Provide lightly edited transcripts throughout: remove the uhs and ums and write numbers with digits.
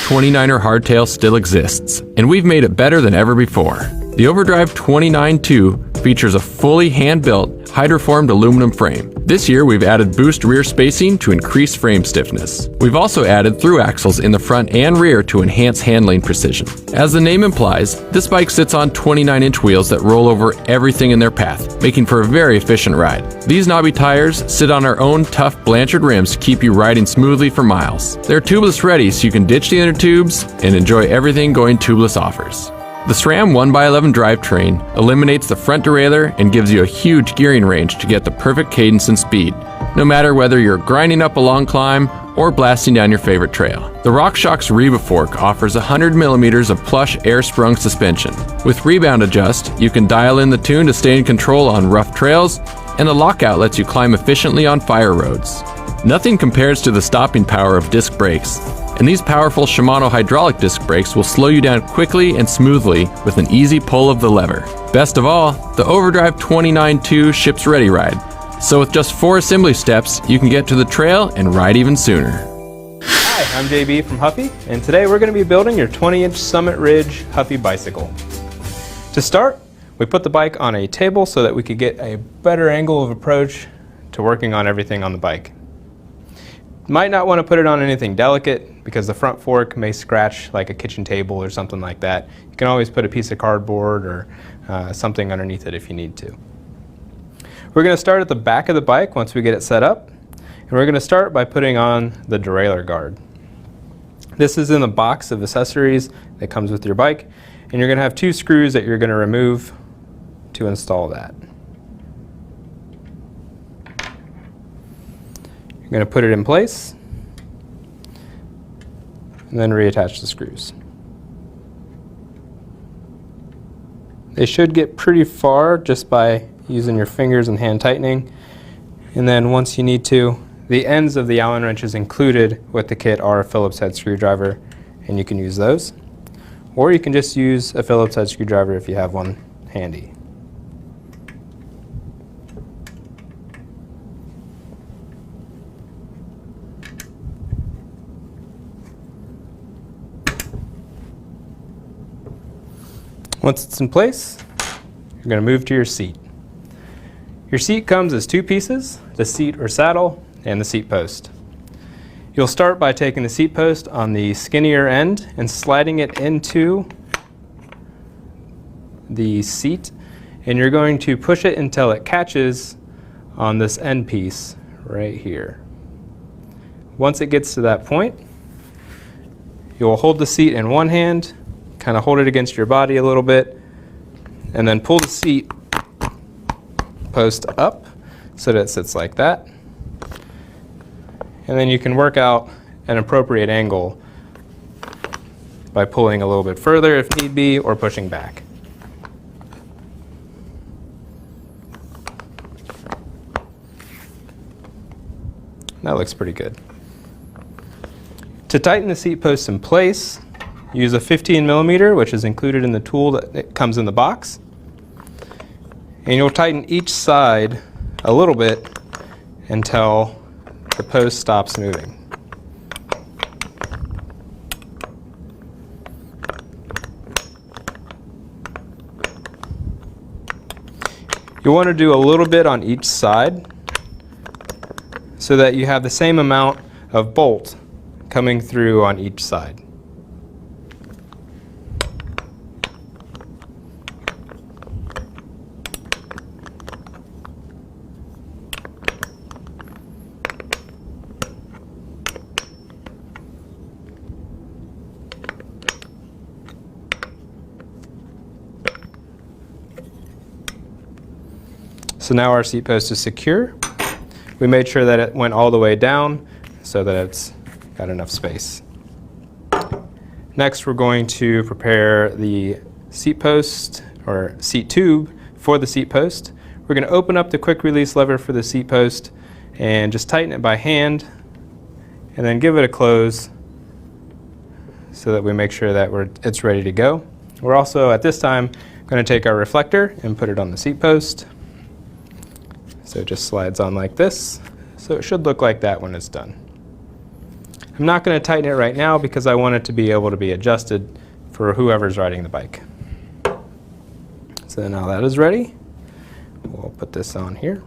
29er hardtail still exists, and we've made it better than ever before. The Overdrive 29-2 features a fully hand-built, hydroformed aluminum frame. This year we've added boost rear spacing to increase frame stiffness. We've also added through axles in the front and rear to enhance handling precision. As the name implies, this bike sits on 29-inch wheels that roll over everything in their path, making for a very efficient ride. These knobby tires sit on our own tough Blanchard rims to keep you riding smoothly for miles. They're tubeless ready, so you can ditch the inner tubes and enjoy everything going tubeless offers. The SRAM 1x11 drivetrain eliminates the front derailleur and gives you a huge gearing range to get the perfect cadence and speed, no matter whether you're grinding up a long climb or blasting down your favorite trail. The RockShox Reba fork offers 100mm of plush air-sprung suspension. With Rebound Adjust, you can dial in the tune to stay in control on rough trails, and the lockout lets you climb efficiently on fire roads. Nothing compares to the stopping power of disc brakes, and these powerful Shimano hydraulic disc brakes will slow you down quickly and smoothly with an easy pull of the lever. Best of all, the Overdrive 29-2 ships ready ride, so with just 4 assembly steps, you can get to the trail and ride even sooner. Hi, I'm JB from Huffy, and today we're going to be building your 20-inch Summit Ridge Huffy bicycle. To start, we put the bike on a table so that we could get a better angle of approach to working on everything on the bike. Might not want to put it on anything delicate because the front fork may scratch like a kitchen table or something like that. You can always put a piece of cardboard or something underneath it if you need to. We're going to start at the back of the bike once we get it set up, and we're going to start by putting on the derailleur guard. This is in the box of accessories that comes with your bike, and you're going to have 2 screws that you're going to remove to install that. You're going to put it in place and then reattach the screws. They should get pretty far just by using your fingers and hand tightening, and then once you need to, the ends of the Allen wrenches included with the kit are a Phillips head screwdriver, and you can use those, or you can just use a Phillips head screwdriver if you have one handy. Once it's in place, you're going to move to your seat. Your seat comes as 2 pieces, the seat or saddle and the seat post. You'll start by taking the seat post on the skinnier end and sliding it into the seat, and you're going to push it until it catches on this end piece right here. Once it gets to that point, you'll hold the seat in one hand, kind of hold it against your body a little bit, and then pull the seat post up so that it sits like that. And then you can work out an appropriate angle by pulling a little bit further if need be, or pushing back. That looks pretty good. To tighten the seat post in place, use a 15mm, which is included in the tool that comes in the box. And you'll tighten each side a little bit until the post stops moving. You'll want to do a little bit on each side so that you have the same amount of bolt coming through on each side. So now our seat post is secure. We made sure that it went all the way down so that it's got enough space. Next, we're going to prepare the seat post or seat tube for the seat post. We're going to open up the quick release lever for the seat post and just tighten it by hand, and then give it a close so that we make sure that it's ready to go. We're also at this time going to take our reflector and put it on the seat post. So it just slides on like this. So it should look like that when it's done. I'm not going to tighten it right now because I want it to be able to be adjusted for whoever's riding the bike. So now that is ready, we'll put this on here.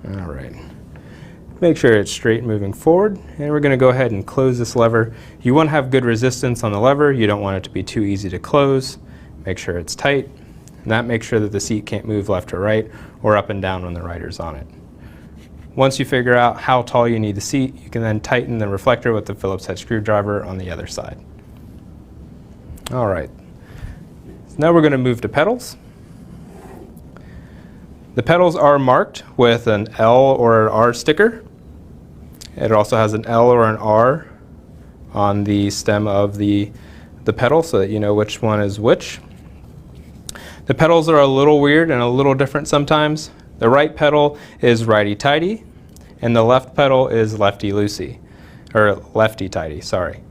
All right. Make sure it's straight moving forward, and we're going to go ahead and close this lever. You want to have good resistance on the lever. You don't want it to be too easy to close. Make sure it's tight, and that makes sure that the seat can't move left or right or up and down when the rider's on it. Once you figure out how tall you need the seat, you can then tighten the reflector with the Phillips head screwdriver on the other side. All right, so now we're going to move to pedals. The pedals are marked with an L or an R sticker. It also has an L or an R on the stem of the pedal so that you know which one is which. The pedals are a little weird and a little different sometimes. The right pedal is righty-tighty, and the left pedal is lefty-loosey, or lefty-tighty, sorry.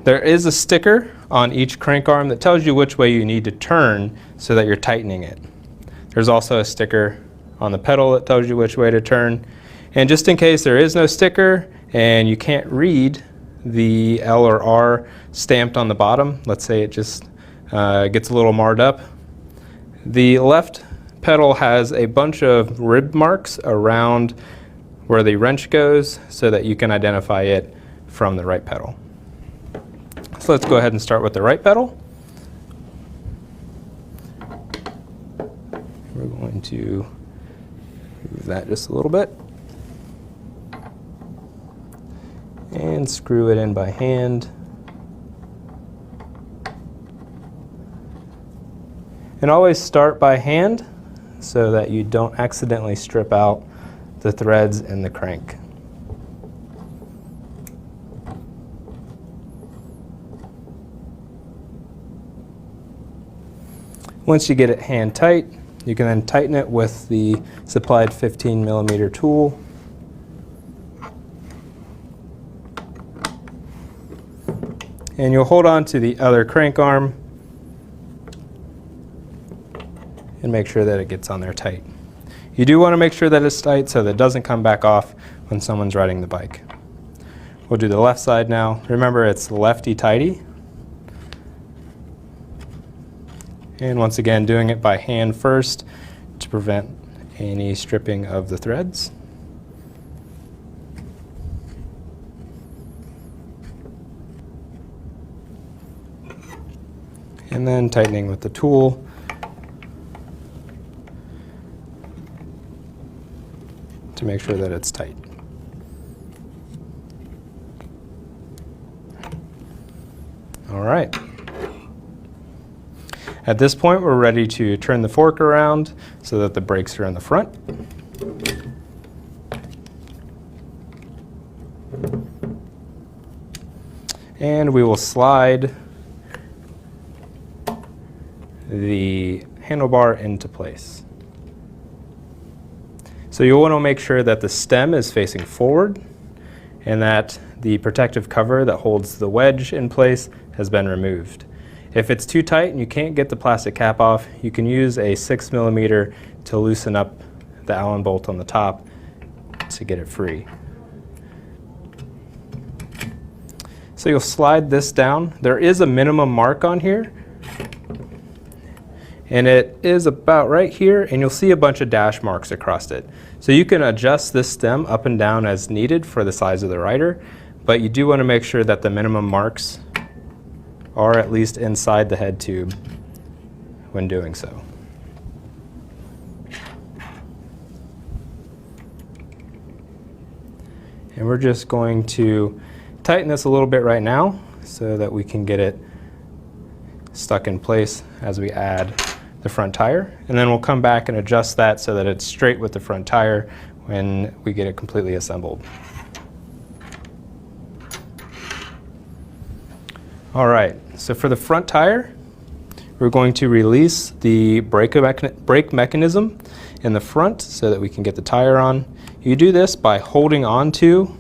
There is a sticker on each crank arm that tells you which way you need to turn so that you're tightening it. There's also a sticker on the pedal that tells you which way to turn. And just in case there is no sticker and you can't read the L or R stamped on the bottom, let's say it just gets a little marred up, the left pedal has a bunch of rib marks around where the wrench goes so that you can identify it from the right pedal. So let's go ahead and start with the right pedal. We're going to move that just a little bit and screw it in by hand. And always start by hand so that you don't accidentally strip out the threads in the crank. Once you get it hand tight, you can then tighten it with the supplied 15mm tool. And you'll hold on to the other crank arm and make sure that it gets on there tight. You do want to make sure that it's tight so that it doesn't come back off when someone's riding the bike. We'll do the left side now. Remember, it's lefty-tighty. And once again, doing it by hand first to prevent any stripping of the threads. And then tightening with the tool. To make sure that it's tight. All right. At this point, we're ready to turn the fork around so that the brakes are in the front. And we will slide the handlebar into place. So you'll want to make sure that the stem is facing forward and that the protective cover that holds the wedge in place has been removed. If it's too tight and you can't get the plastic cap off, you can use a 6mm to loosen up the Allen bolt on the top to get it free. So you'll slide this down. There is a minimum mark on here, and it is about right here, and you'll see a bunch of dash marks across it. So you can adjust this stem up and down as needed for the size of the rider, but you do want to make sure that the minimum marks are at least inside the head tube when doing so. And we're just going to tighten this a little bit right now so that we can get it stuck in place as we add the front tire, and then we'll come back and adjust that so that it's straight with the front tire when we get it completely assembled. All right, so for the front tire, we're going to release the brake mechanism in the front so that we can get the tire on. You do this by holding on to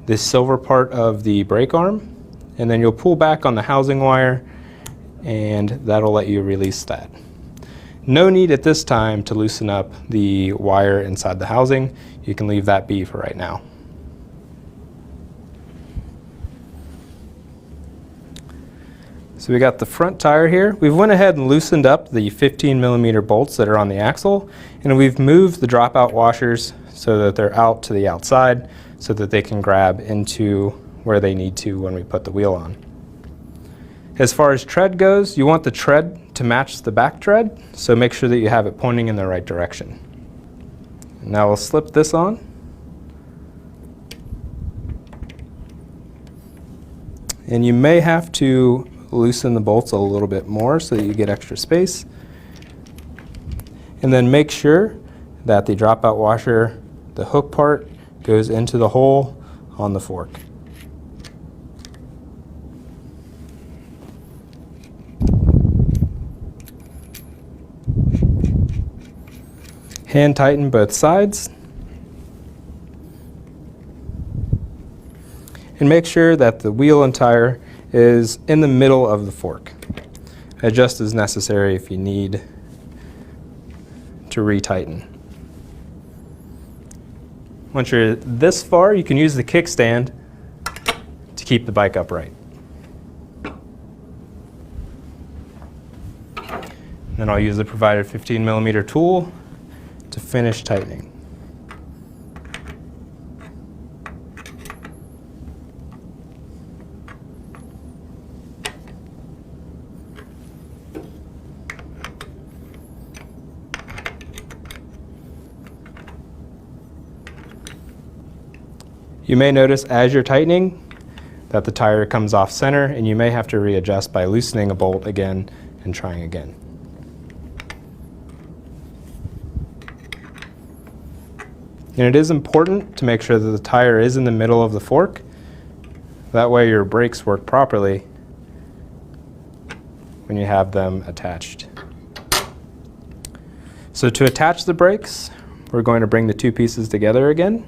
this silver part of the brake arm, and then you'll pull back on the housing wire, and that'll let you release that. No need at this time to loosen up the wire inside the housing. You can leave that be for right now. So we got the front tire here. We've went ahead and loosened up the 15mm bolts that are on the axle, and we've moved the dropout washers so that they're out to the outside so that they can grab into where they need to when we put the wheel on. As far as tread goes, you want the tread to match the back tread, so make sure that you have it pointing in the right direction. Now we'll slip this on. And you may have to loosen the bolts a little bit more so that you get extra space. And then make sure that the dropout washer, the hook part, goes into the hole on the fork. Hand tighten both sides. And make sure that the wheel and tire is in the middle of the fork. Adjust as necessary if you need to retighten. Once you're this far, you can use the kickstand to keep the bike upright. Then I'll use the provided 15mm tool to finish tightening. You may notice as you're tightening that the tire comes off center, and you may have to readjust by loosening a bolt again and trying again. And it is important to make sure that the tire is in the middle of the fork. That way your brakes work properly when you have them attached. So to attach the brakes, we're going to bring the two pieces together again.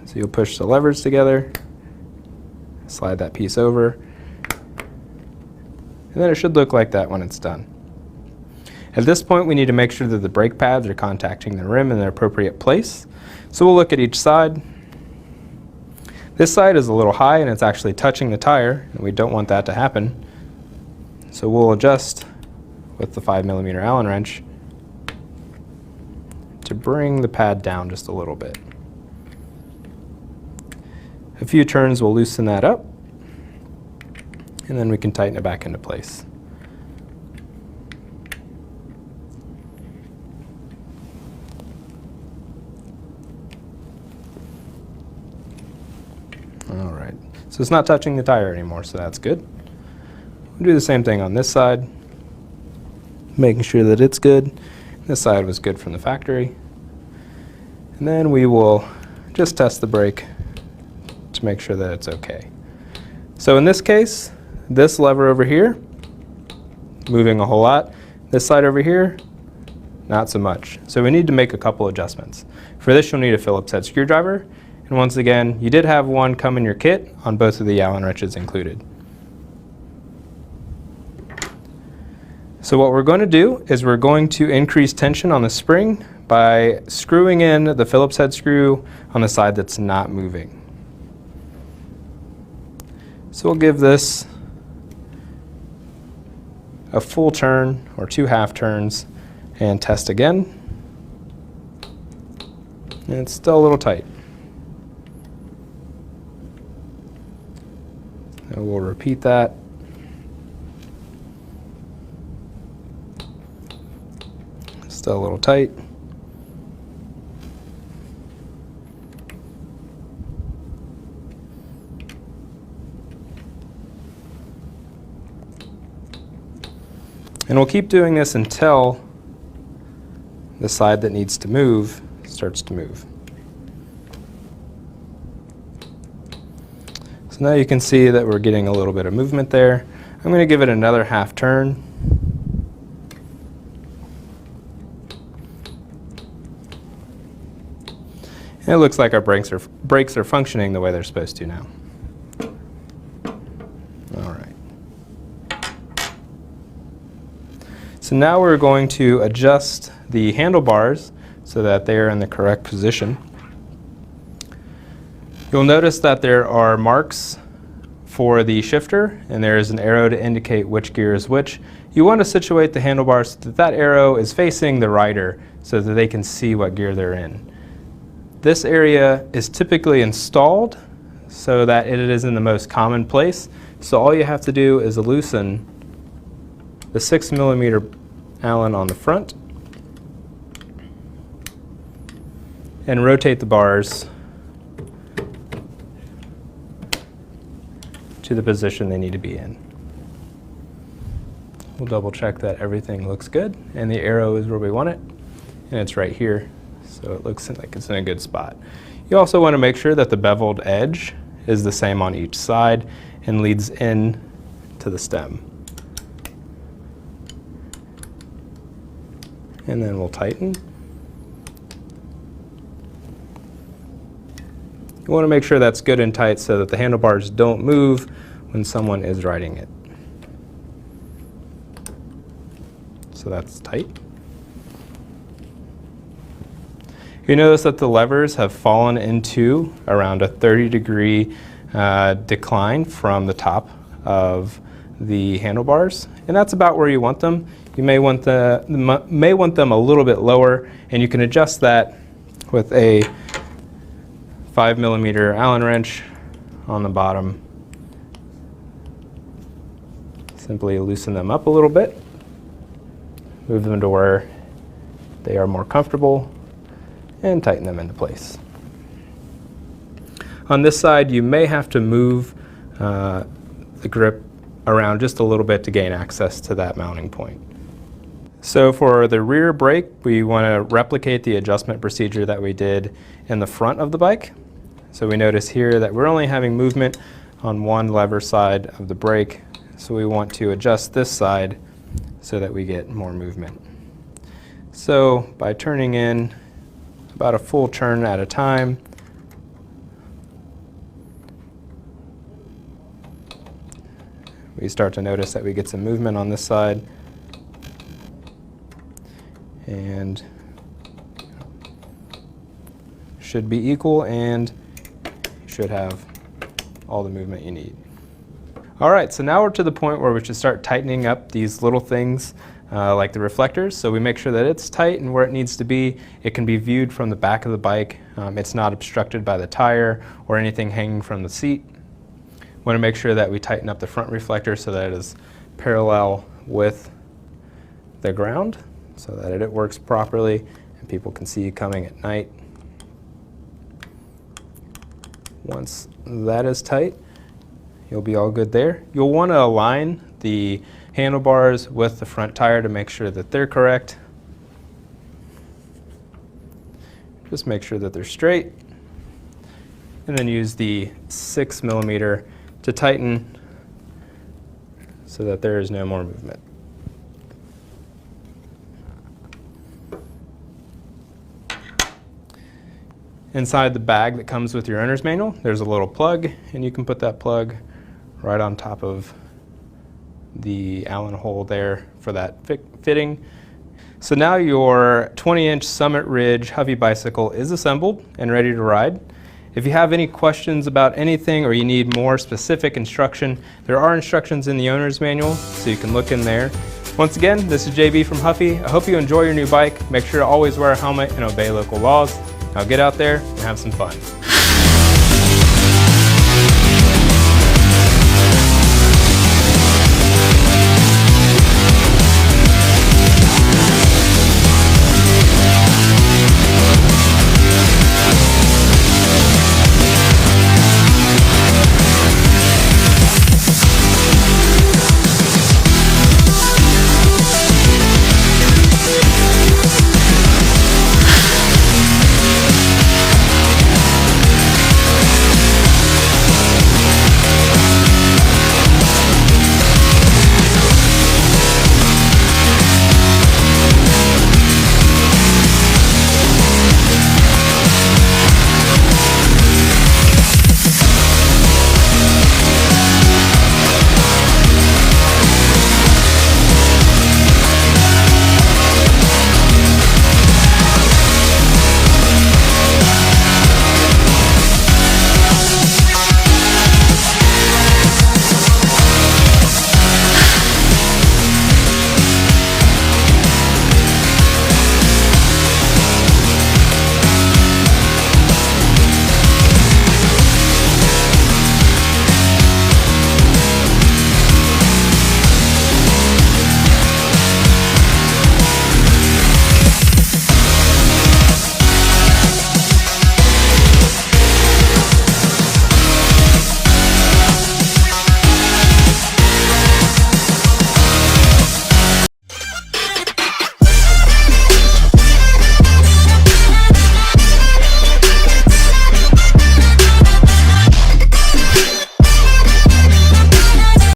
So you'll push the levers together, slide that piece over, and then it should look like that when it's done. At this point, we need to make sure that the brake pads are contacting the rim in their appropriate place. So we'll look at each side. This side is a little high and it's actually touching the tire, and we don't want that to happen. So we'll adjust with the 5mm Allen wrench to bring the pad down just a little bit. A few turns will loosen that up, and then we can tighten it back into place. All right, so it's not touching the tire anymore, so that's good. We'll do the same thing on this side, making sure that it's good. This side was good from the factory. And then we will just test the brake to make sure that it's okay. So in this case, this lever over here, moving a whole lot. This side over here, not so much. So we need to make a couple adjustments. For this, you'll need a Phillips head screwdriver. And once again, you did have one come in your kit on both of the Allen wrenches included. So what we're going to do is we're going to increase tension on the spring by screwing in the Phillips head screw on the side that's not moving. So we'll give this a full turn or 2 half turns and test again. And it's still a little tight. And we'll repeat that. Still a little tight. And we'll keep doing this until the side that needs to move starts to move. So now you can see that we're getting a little bit of movement there. I'm going to give it another half turn. And it looks like our brakes are functioning the way they're supposed to now. All right. So now we're going to adjust the handlebars so that they are in the correct position. You'll notice that there are marks for the shifter, and there is an arrow to indicate which gear is which. You want to situate the handlebars so that that arrow is facing the rider so that they can see what gear they're in. This area is typically installed so that it is in the most common place. So all you have to do is loosen the 6mm Allen on the front and rotate the bars to the position they need to be in. We'll double check that everything looks good and the arrow is where we want it, and it's right here, so it looks like it's in a good spot. You also want to make sure that the beveled edge is the same on each side and leads in to the stem. And then we'll tighten. You want to make sure that's good and tight so that the handlebars don't move when someone is riding it. So that's tight. You notice that the levers have fallen into around a 30-degree decline from the top of the handlebars, and that's about where you want them. You may want them a little bit lower, and you can adjust that with a 5mm Allen wrench on the bottom. Simply loosen them up a little bit, move them to where they are more comfortable, and tighten them into place. On this side, you may have to move the grip around just a little bit to gain access to that mounting point. So for the rear brake, we want to replicate the adjustment procedure that we did in the front of the bike. So we notice here that we're only having movement on one lever side of the brake, so we want to adjust this side so that we get more movement. So by turning in about a full turn at a time, we start to notice that we get some movement on this side, and should be equal, and you should have all the movement you need. All right, so now we're to the point where we should start tightening up these little things like the reflectors. So we make sure that it's tight and where it needs to be. It can be viewed from the back of the bike. It's not obstructed by the tire or anything hanging from the seat. We want to make sure that we tighten up the front reflector so that it is parallel with the ground, so that it works properly and people can see you coming at night. Once that is tight, you'll be all good there. You'll want to align the handlebars with the front tire to make sure that they're correct. Just make sure that they're straight, and then use the 6mm to tighten so that there is no more movement. Inside the bag that comes with your owner's manual, there's a little plug, and you can put that plug right on top of the Allen hole there for that fitting. So now your 20-inch Summit Ridge Huffy bicycle is assembled and ready to ride. If you have any questions about anything or you need more specific instruction, there are instructions in the owner's manual, so you can look in there. Once again, this is JB from Huffy. I hope you enjoy your new bike. Make sure to always wear a helmet and obey local laws. Now get out there and have some fun.